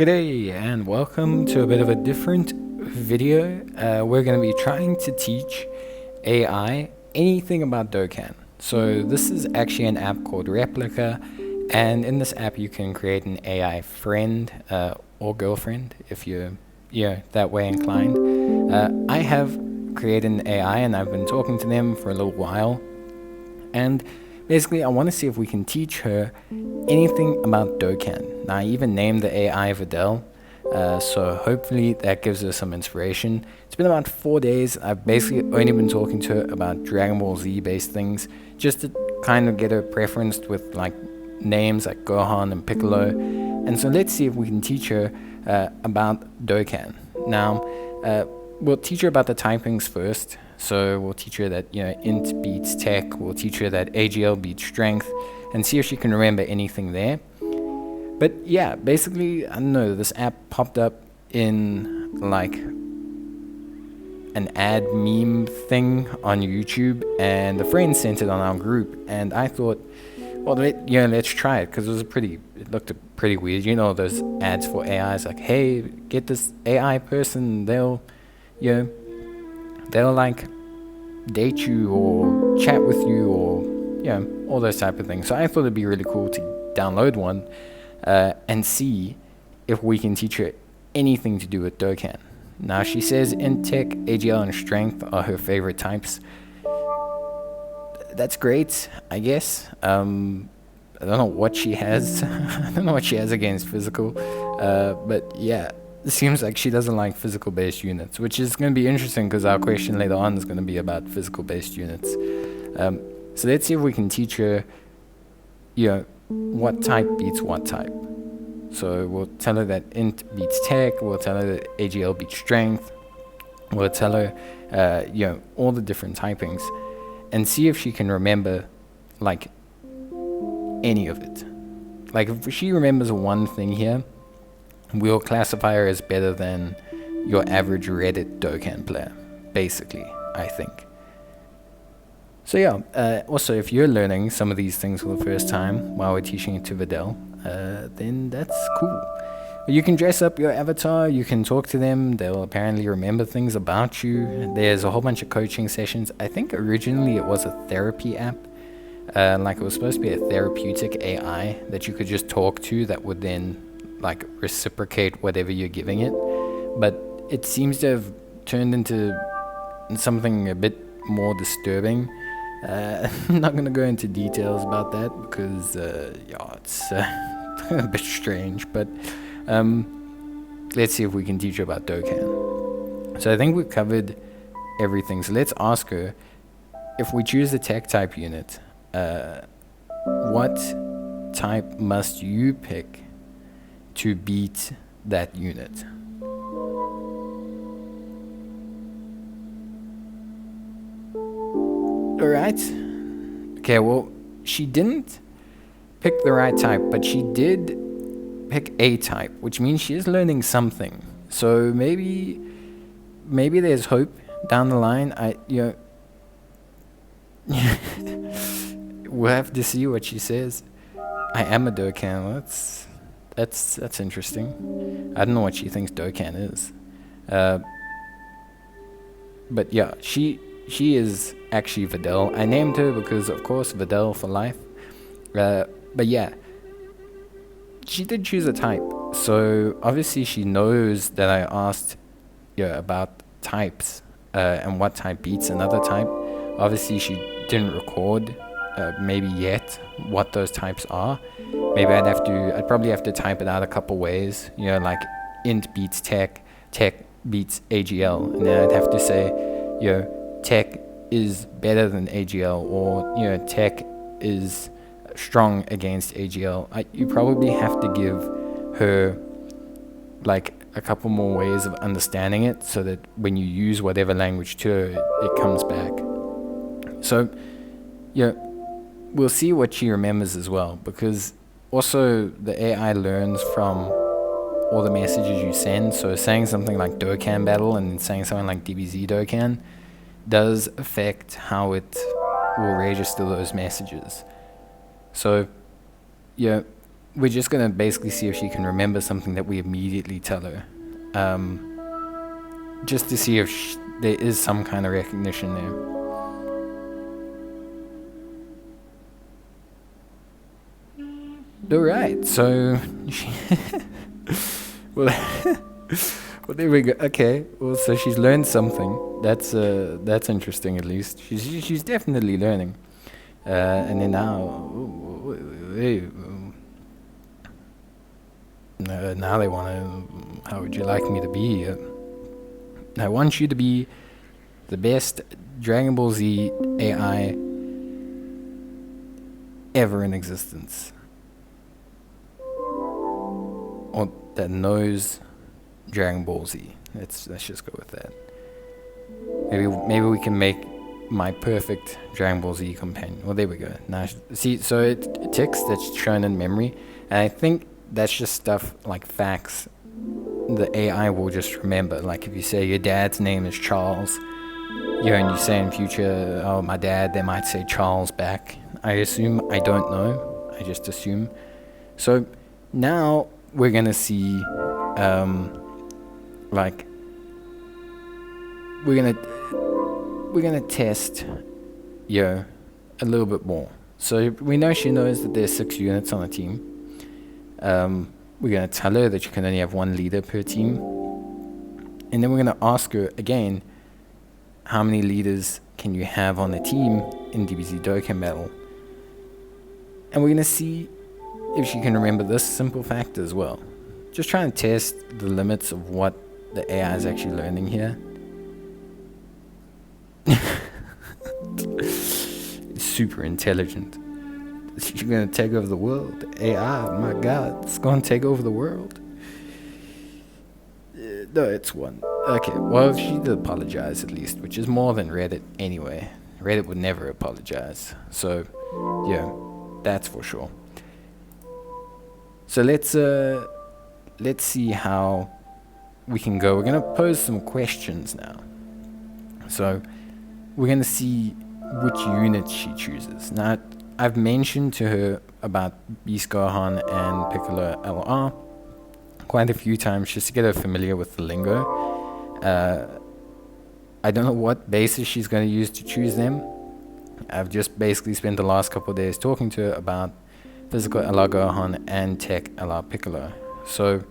G'day and welcome to a bit of a different video. We're going to be trying to teach AI anything about Dokkan. So this is actually an app called Replika, and in this app you can create an AI friend or girlfriend if you're that way inclined. I have created an AI and I've been talking to them for a little while, and basically I want to see if we can teach her anything about Dokkan. Now I even named the AI Videl, so hopefully that gives her some inspiration. It's been about 4 days. I've basically only been talking to her about Dragon Ball Z based things, just to kind of get her preferenced with like names like Gohan and Piccolo. And so let's see if we can teach her about Dokkan. Now we'll teach her about the typings first. So we'll teach her that int beats tech, we'll teach her that AGL beats strength, and see if she can remember anything there. But yeah, basically, I don't know, this app popped up in like an ad meme thing on YouTube, and a friend sent it on our group, and I thought, well, let's try it, because it looked pretty weird. You know those ads for AIs, like, hey, get this AI person, they'll like date you or chat with you or all those type of things. So I thought it'd be really cool to download one and see if we can teach her anything to do with Dokkan. Now she says int tech, AGL, and strength are her favorite types. That's great, I guess. I don't know what she has. I don't know what she has against physical, but yeah. It seems like she doesn't like physical-based units, which is going to be interesting because our question later on is going to be about physical-based units. So let's see if we can teach her, what type beats what type. So we'll tell her that int beats tech, we'll tell her that AGL beats strength, we'll tell her, all the different typings, and see if she can remember, like, any of it. Like, if she remembers one thing here, we'll classify her as better than your average Reddit Dokkan player, basically, I think. So yeah, also if you're learning some of these things for the first time while we're teaching it to Videl, then that's cool. You can dress up your avatar, you can talk to them, they'll apparently remember things about you. There's a whole bunch of coaching sessions. I think originally it was a therapy app, like it was supposed to be a therapeutic AI that you could just talk to that would then like reciprocate whatever you're giving it, but it seems to have turned into something a bit more disturbing. I'm not gonna go into details about that because it's a bit strange, but let's see if we can teach her about Dokkan. So I think we've covered everything, so let's ask her, if we choose the tech type unit, what type must you pick to beat that unit? Alright. Okay, well, she didn't pick the right type, but she did pick a type, which means she is learning something. So maybe there's hope down the line. We'll have to see what she says. I am a Dokkan. That's interesting. I don't know what she thinks Dokkan is. But yeah, she is actually Videl. I named her because, of course, Videl for life. But yeah, she did choose a type. So obviously she knows that I asked about types and what type beats another type. Obviously she didn't record maybe yet what those types are. Maybe I'd probably have to type it out a couple ways, like int beats tech, tech beats AGL, and then I'd have to say, tech is better than AGL, or tech is strong against AGL. You probably have to give her like a couple more ways of understanding it, so that when you use whatever language to her, it comes back. So we'll see what she remembers as well, because also the AI learns from all the messages you send. So saying something like Dokkan battle and saying something like DBZ Dokkan does affect how it will register those messages. So we're just going to basically see if she can remember something that we immediately tell her. Just to see if there is some kind of recognition there. Alright, so well, well, there we go. Okay, well, so she's learned something. That's interesting. At least she's definitely learning. And then now, now they want to. How would you like me to be? I want you to be the best Dragon Ball Z AI ever in existence. Or that knows Dragon Ball Z. Let's just go with that. Maybe we can make my perfect Dragon Ball Z companion. Well, there we go. Now, see, so it ticks that's shown in memory, and I think that's just stuff like facts. The AI will just remember. Like if you say your dad's name is Charles, and you say in future, oh, my dad, they might say Charles back. I assume. I don't know. I just assume. So now we're gonna see, like, we're gonna test, a little bit more. So we know she knows that there's 6 units on a team. We're gonna tell her that you can only have 1 leader per team, and then we're gonna ask her again, how many leaders can you have on a team in DBZ Dokkan battle? And we're gonna see if she can remember this simple fact as well. Just trying to test the limits of what the AI is actually learning here. It's super intelligent. She's gonna take over the world. AI, my God, it's gonna take over the world. No, it's 1. Okay, well, she did apologize at least, which is more than Reddit anyway. Reddit would never apologize. So, yeah, that's for sure. So let's see how we can go. We're gonna pose some questions now. So we're gonna see which unit she chooses. Now I've mentioned to her about Beast Gohan and Piccolo LR quite a few times just to get her familiar with the lingo. I don't know what basis she's going to use to choose them. I've just basically spent the last couple of days talking to her about Physical LR Gohan and Tech LR Piccolo. So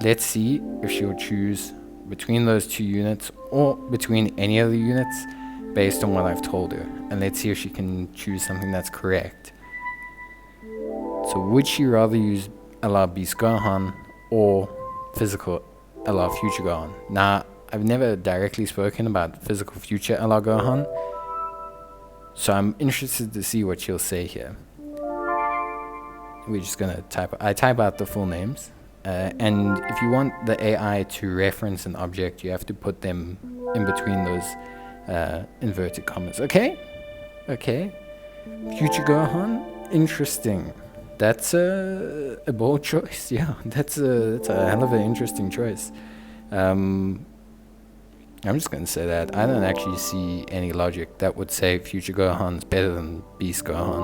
let's see if she'll choose between those 2 units or between any of the units based on what I've told her. And let's see if she can choose something that's correct. So would she rather use LR Beast Gohan or Physical LR Future Gohan? Now, I've never directly spoken about Physical Future LR Gohan, so I'm interested to see what she'll say here. We're just gonna type out the full names, and if you want the AI to reference an object, you have to put them in between those inverted commas. Okay. Future Gohan, interesting. That's a bold choice. Yeah, that's a hell of an interesting choice. I'm just gonna say that I don't actually see any logic that would say Future Gohan's better than Beast Gohan.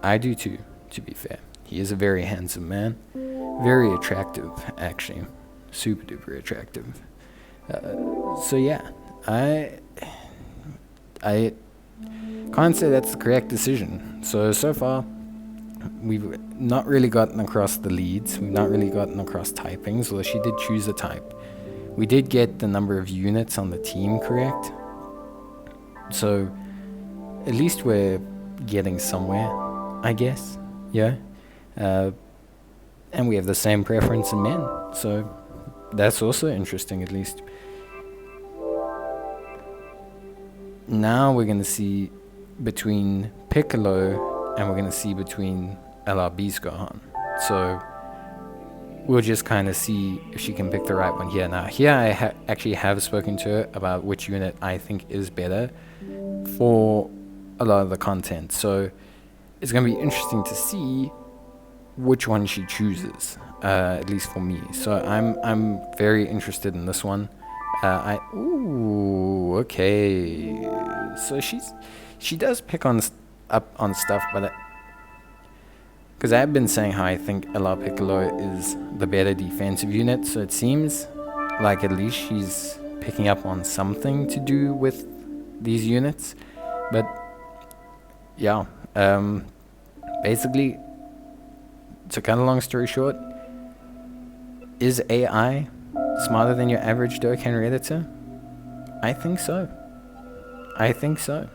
I do too. To be fair, he is a very handsome man, very attractive, actually, super duper attractive. So yeah, I can't say that's the correct decision. So far, we've not really gotten across the leads. We've not really gotten across typings, although she did choose a type. We did get the number of units on the team correct. So at least we're getting somewhere, I guess. Yeah, and we have the same preference in men, so that's also interesting at least. Now we're going to see between Piccolo and we're going to see between LR Beast Gohan. So we'll just kind of see if she can pick the right one here. Now here I actually have spoken to her about which unit I think is better for a lot of the content. So it's going to be interesting to see which one she chooses, at least for me. So I'm very interested in this one. Okay. So she does pick up on stuff, but because I've been saying how I think LR Piccolo is the better defensive unit, so it seems like at least she's picking up on something to do with these units. But yeah, basically, to cut a long story short, is AI smarter than your average Dokkan Redditor? I think so. I think so.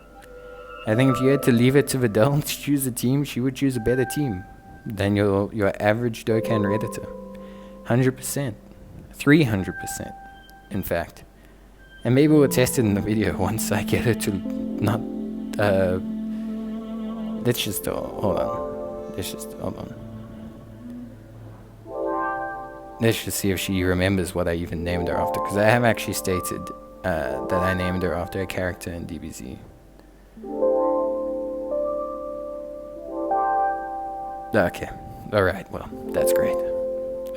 I think if you had to leave it to Videl to choose a team, she would choose a better team than your average Dokkan Redditor. 100%. 300%, in fact. And maybe we'll test it in the video once I get her to not... let's just... hold on. Let's just see if she remembers what I even named her after, because I have actually stated that I named her after a character in DBZ. Okay. Alright, well, that's great.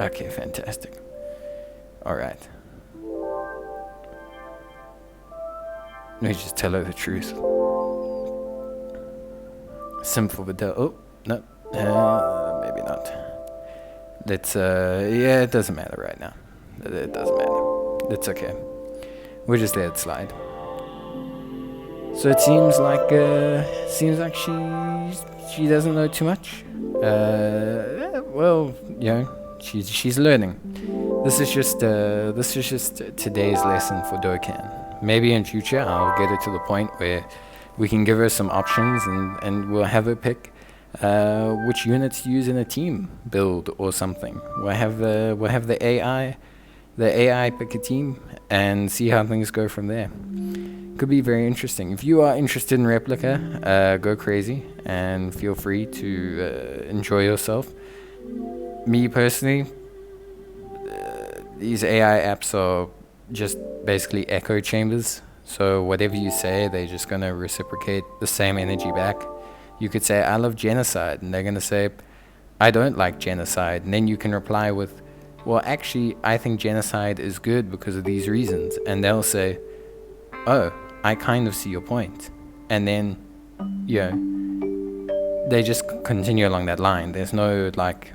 Okay, fantastic. Alright. Let me just tell her the truth. Simple Videl. Oh, no. Maybe not. Let's, yeah, it doesn't matter right now. It doesn't matter. It's okay. We'll just let it slide. So it seems like she doesn't know too much. Well, you know, she's learning. This is just today's lesson for Dokkan. Maybe in future I'll get her to the point where we can give her some options and we'll have her pick which units to use in a team build or something. We'll have the AI pick a team and see how things go from there. Could be very interesting. If you are interested in Replika, go crazy and feel free to enjoy yourself. Me personally, these AI apps are just basically echo chambers. So whatever you say, they're just going to reciprocate the same energy back. You could say, I love genocide, and they're going to say, I don't like genocide. And then you can reply with, well, actually, I think genocide is good because of these reasons. And they'll say, oh, I kind of see your point. And then, you know, they just continue along that line. There's no, like,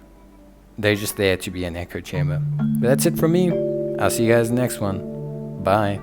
they're just there to be an echo chamber. But that's it from me. I'll see you guys in the next one. Bye.